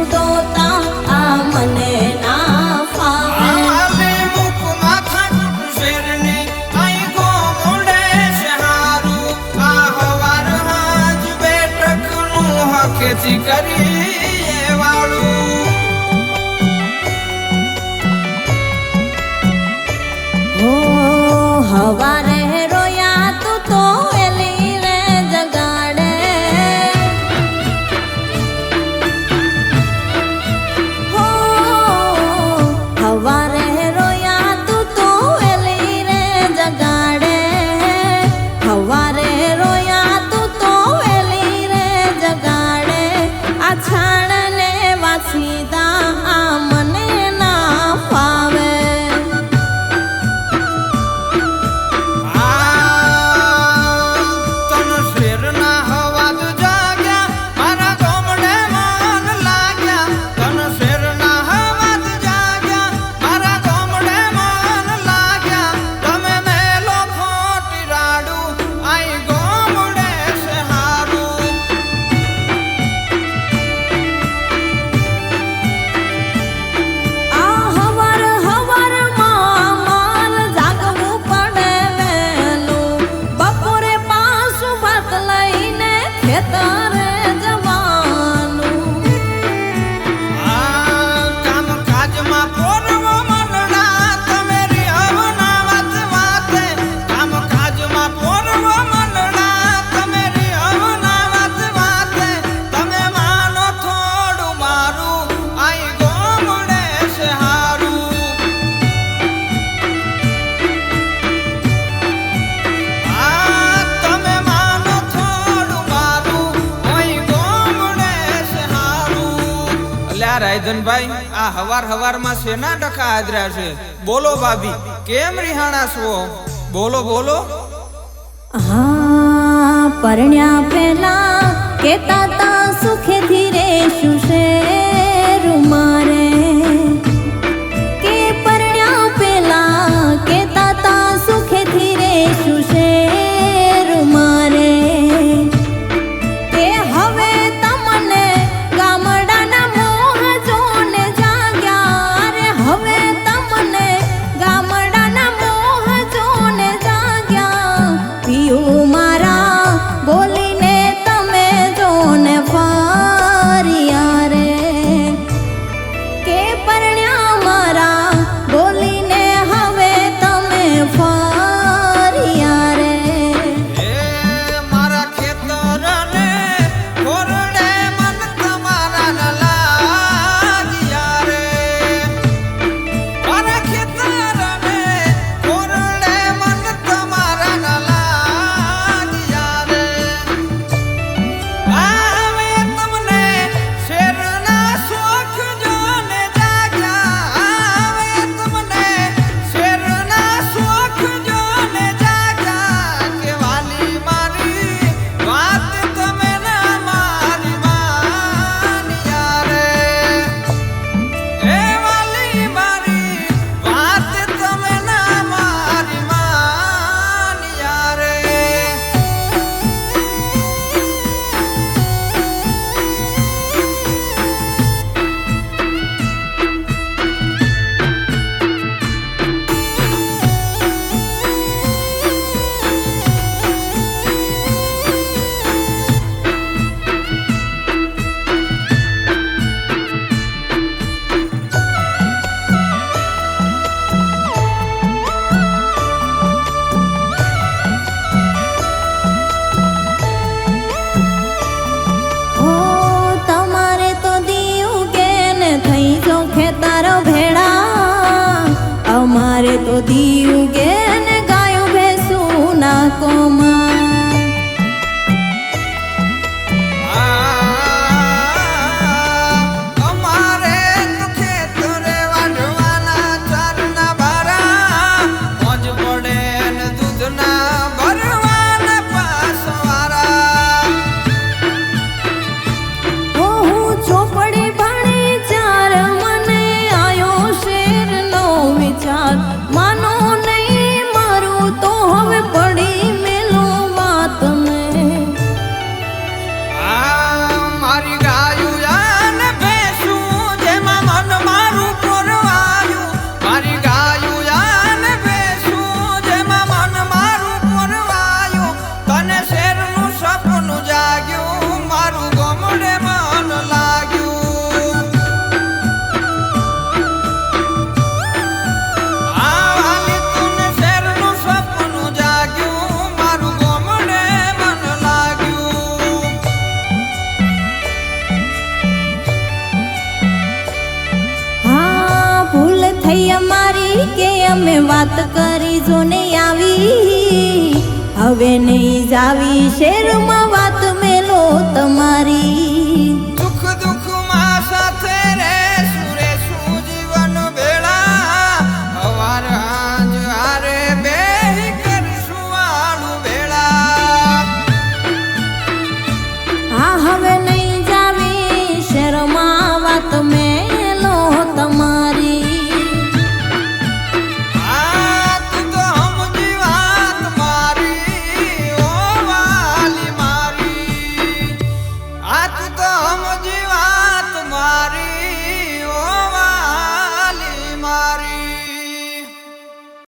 છૂટોતા આ મને ના ફાવે ખેતી કરી વાળું હો હવારે રોયા તું તો એલી રે જગાડે હો હવારે રોયા તું તો એલી રે જગાડે હવારે રોયા તું તો એલી રે જગાડે આ છાણને વાસીદા આ મને ના ફાવે રાયધનભાઈ આ હવાર હવારમાં શેના ડખા આદર્યા છે બોલો ભાભી કેમ રિહાણા છો બોલો બોલો હા પરણ્યા પહેલા કેતા તા સુખેથી રેશું છે રૂમારે કે પરણ્યા પહેલા કેતા તા સુખેથી રેશું છે રૂમારે કે હવે તમને ગામડાના મોહ જોને જાગ્યા રે હવે તમને ગામડાના મોહ જોને જાગ્યા પિયું મારા બોલીને તમે જોને ફા અમે વાત કરી જો ને આવી હવે નહીં જાવી શેરમાં વાત મેલો તમારી